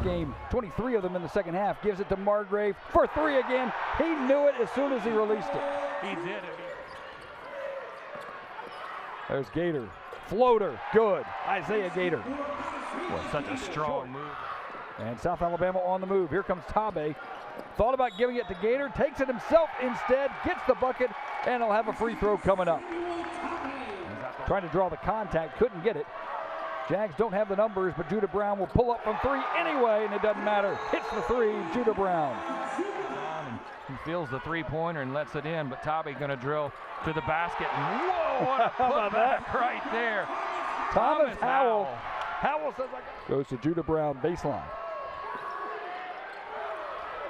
game, 23 of them in the second half. Gives it to Margrave for three again. He knew it as soon as he released it. He did it. There's Gator. Floater, good. Isaiah Gator. Well, such a strong move. And South Alabama on the move. Here comes Tabe. Thought about giving it to Gator, takes it himself instead, gets the bucket, and he'll have a free throw coming up. Trying to draw the contact, couldn't get it. Jags don't have the numbers, but Judah Brown will pull up from three anyway, and it doesn't matter. Hits the three, Judah Brown. He feels the three-pointer and lets it in, but Tabe going to drill to the basket. And whoa, what a putback right there. Thomas Howell. Howell says, goes to Judah Brown baseline.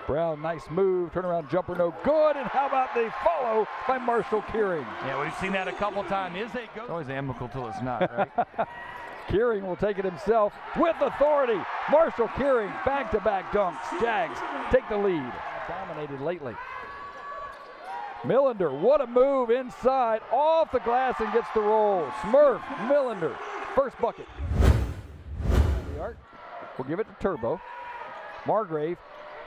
Brown, nice move, turnaround jumper, no good, and how about the follow by Marshall Kearing? Yeah, we've seen that a couple times. It's always amicable till it's not, right? Kearing will take it himself with authority. Marshall Kearing, back-to-back dunks. Jags take the lead. Dominated lately. Millender, what a move inside, off the glass and gets the roll. Smurf, Millender, first bucket. We'll give it to Turbo. Margrave,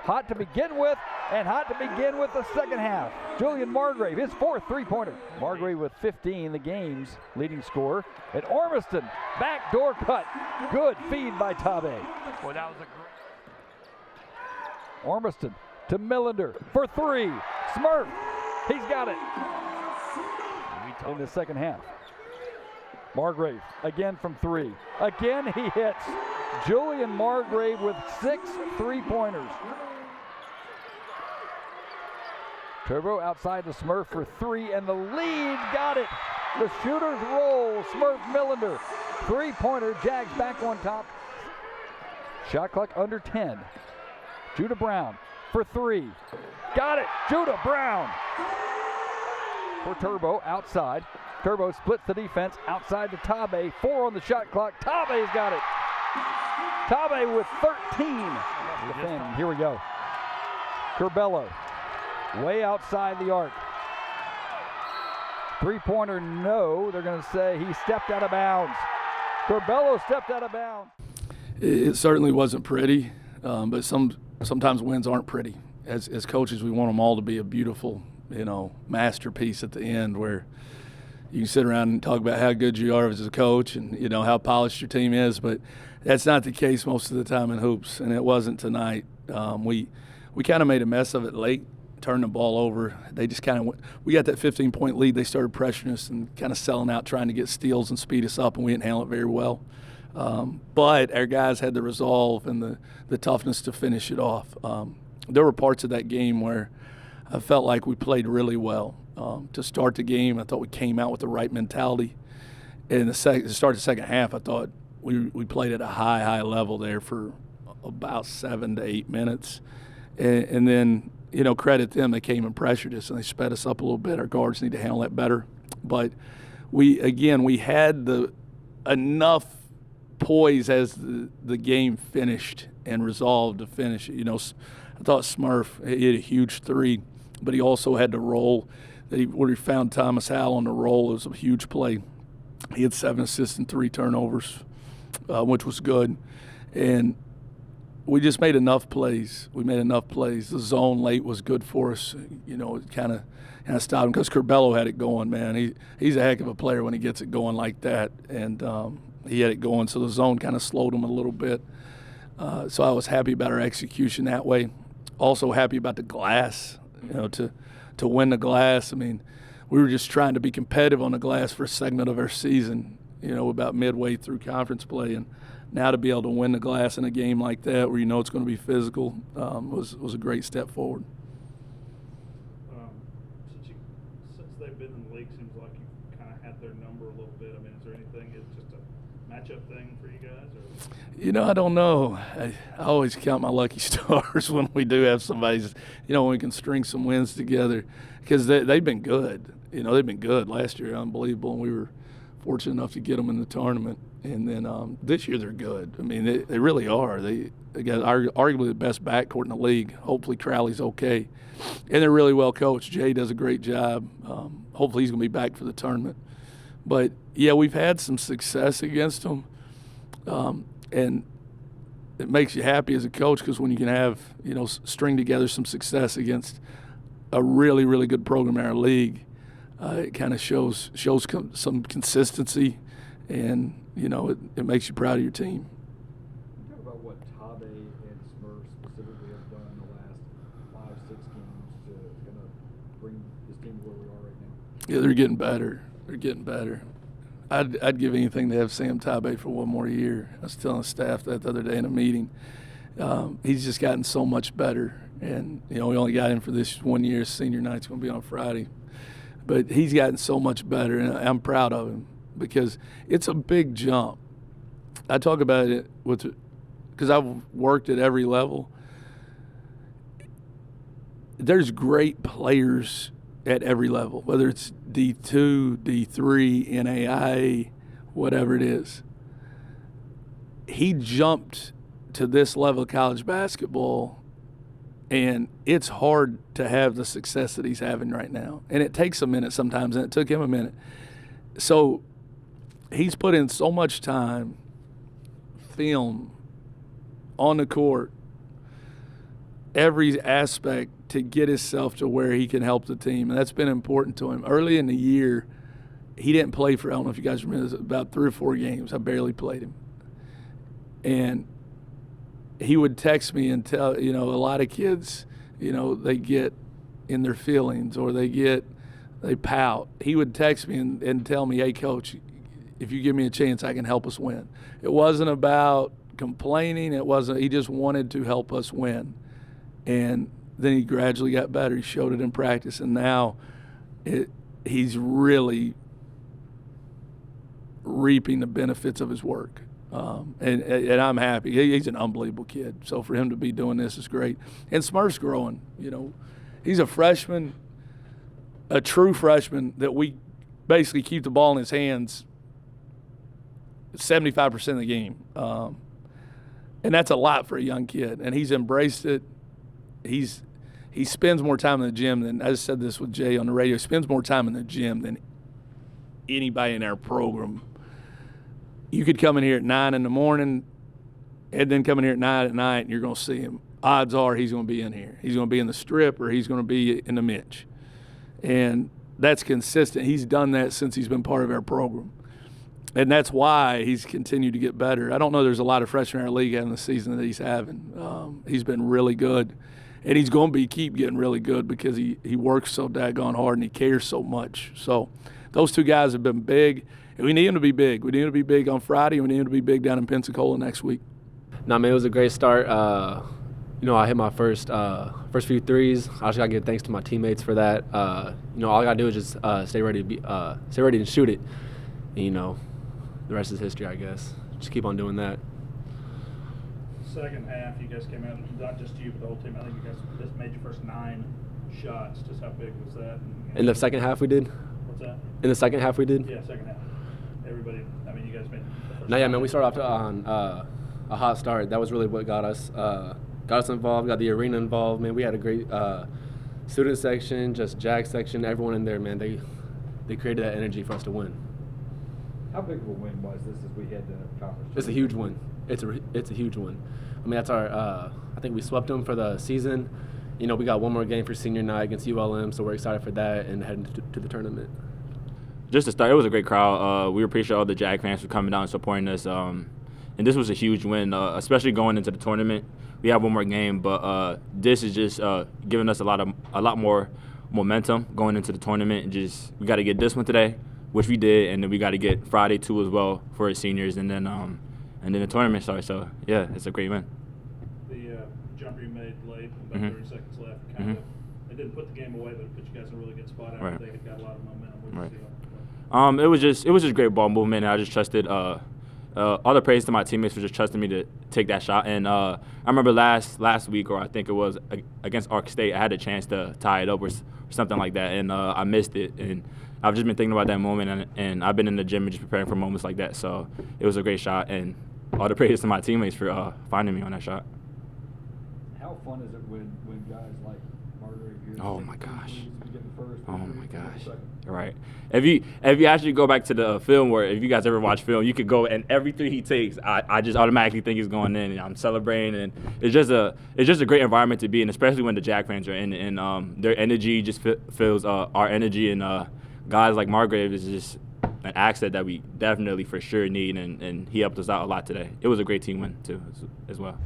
hot to begin with, and hot to begin with the second half. Julian Margrave, his fourth three-pointer. Margrave with 15, the game's leading scorer. And Ormiston, backdoor cut. Good feed by Tabe. Well, that was a great. Ormiston to Millender for three. Smurf, he's got it in the second half. Margrave again from three. Again he hits. Julian Margrave with 6 three-pointers. Turbo outside the Smurf for three, and the lead got it. The shooters roll. Smurf Millender, three-pointer. Jags back on top. Shot clock under 10. Judah Brown for three. Got it. Judah Brown for Turbo outside. Turbo splits the defense outside to Tabe. 4 on the shot clock. Tabe's got it. Tabe with 13. Here we go. Curbelo way outside the arc. Three-pointer, no. They're going to say he stepped out of bounds. Curbelo stepped out of bounds. It certainly wasn't pretty, but sometimes wins aren't pretty. As coaches, we want them all to be a beautiful, masterpiece at the end where you can sit around and talk about how good you are as a coach and, how polished your team is, but that's not the case most of the time in hoops, and it wasn't tonight. We kind of made a mess of it late, turned the ball over. They just kind of we got that 15-point lead. They started pressuring us and kind of selling out, trying to get steals and speed us up, and we didn't handle it very well. But our guys had the resolve and the toughness to finish it off. There were parts of that game where I felt like we played really well. To start the game, I thought we came out with the right mentality. And to start the second half, I thought we played at a high level there for about 7 to 8 minutes. And then, credit them, they came and pressured us and they sped us up a little bit. Our guards need to handle that better. But we had enough poise as the game finished and resolved to finish it. I thought Smurf hit a huge three, but he also had to roll. Where he found Thomas Howell on the roll, it was a huge play. He had 7 assists and 3 turnovers, which was good. And we just made enough plays. The zone late was good for us. It kind of stopped him because Curbelo had it going, man. He's a heck of a player when he gets it going like that. And he had it going, so the zone kind of slowed him a little bit. So I was happy about our execution that way. Also happy about the glass, to win the glass. I mean, we were just trying to be competitive on the glass for a segment of our season, about midway through conference play. And now to be able to win the glass in a game like that where it's going to be physical was a great step forward. Since they've been in the league, seems like you've kind of had their number a little bit. I mean, is there anything, it's just a matchup thing for you guys? Or? I don't know. I always count my lucky stars when we do have somebody, when we can string some wins together because they've been good. They've been good. Last year, unbelievable, and we were fortunate enough to get them in the tournament. And then this year they're good. I mean, they really are. They got arguably the best backcourt in the league. Hopefully Crowley's okay. And they're really well coached. Jay does a great job. Hopefully he's going to be back for the tournament. But, yeah, we've had some success against them. And it makes you happy as a coach, because when you can have, string together some success against a really, really good program in our league, it kind of shows some consistency, and, it makes you proud of your team. Talk about what Tabe and Smurf specifically have done in the last 5-6 games to kind of bring this team to where we are right now. Yeah, they're getting better. I'd give anything to have Sam Tabe for one more year. I was telling the staff that the other day in a meeting. He's just gotten so much better. And, we only got him for this 1 year. Senior night's going to be on Friday. But he's gotten so much better, and I'm proud of him because it's a big jump. I talk about it because I've worked at every level. There's great players at every level, whether it's D2, D3, NAIA, whatever it is. He jumped to this level of college basketball, and it's hard to have the success that he's having right now. And it takes a minute sometimes, and it took him a minute. So he's put in so much time, film, on the court, every aspect to get himself to where he can help the team. And that's been important to him. Early in the year, he didn't play for, I don't know if you guys remember this, about 3 or 4 games. I barely played him. And he would text me and tell, a lot of kids, they get in their feelings or they pout. He would text me and tell me, hey, Coach, if you give me a chance, I can help us win. It wasn't about complaining. He just wanted to help us win. And then he gradually got better. He showed it in practice, and now he's really reaping the benefits of his work. And I'm happy. He's an unbelievable kid. So for him to be doing this is great. And Smurf's growing. He's a freshman, a true freshman that we basically keep the ball in his hands 75% of the game. And that's a lot for a young kid. And he's embraced it. He spends more time in the gym than, I just said this with Jay on the radio, spends more time in the gym than anybody in our program. You could come in here at 9 in the morning and then come in here at 9 at night and you're going to see him. Odds are he's going to be in here. He's going to be in the strip or he's going to be in the Mitch. And that's consistent. He's done that since he's been part of our program. And that's why he's continued to get better. I don't know there's a lot of freshmen in our league having the season that he's having. He's been really good. And he's going to keep getting really good because he works so daggone hard and he cares so much. So those two guys have been big. And we need him to be big. We need him to be big on Friday. We need him to be big down in Pensacola next week. No, man, it was a great start. I hit my first few threes. I just got to give thanks to my teammates for that. All I got to do is just stay ready and shoot it. And, the rest is history, I guess. Just keep on doing that. Second half, you guys came out, not just you, but the whole team. I think you guys just made your first 9 shots. Just how big was that? In the second half we did? What's that? In the second half we did? Yeah, second half. Everybody, you guys made the first. No, yeah, man, we started off on a hot start. That was really what got us involved, got the arena involved. Man, we had a great student section, just Jags section, everyone in there, man. They created that energy for us to win. How big of a win was this as we head to conference? It's a huge win. It's a huge win. I mean, that's our. I think we swept them for the season. We got one more game for senior night against ULM, so we're excited for that and heading to the tournament. Just to start, it was a great crowd. We appreciate all the Jag fans for coming down and supporting us. And this was a huge win, especially going into the tournament. We have one more game, but this is just giving us a lot more momentum going into the tournament. And we got to get this one today, which we did, and then we got to get Friday too as well for our seniors, and then the tournament starts. So yeah, it's a great win. The jumper you made late, about 30 seconds left, it didn't put the game away, but it put you guys in a really good spot after they had got a lot of momentum. It was just great ball movement, and I just trusted. All the praise to my teammates for just trusting me to take that shot. And I remember last week, or I think it was against Ark State, I had a chance to tie it up or something like that, and I missed it. And I've just been thinking about that moment, and I've been in the gym and just preparing for moments like that. So it was a great shot, and all the praise to my teammates for finding me on that shot. How fun is it when guys like Mark Oh my gosh. Oh my gosh. All right. If you actually go back to the film, where if you guys ever watch film, you could go and every three he takes, I just automatically think he's going in, and I'm celebrating, and it's just a great environment to be in, especially when the Jag fans are in, and their energy just feels our energy, and guys like Margrave is just an asset that we definitely for sure need, and he helped us out a lot today. It was a great team win too as well.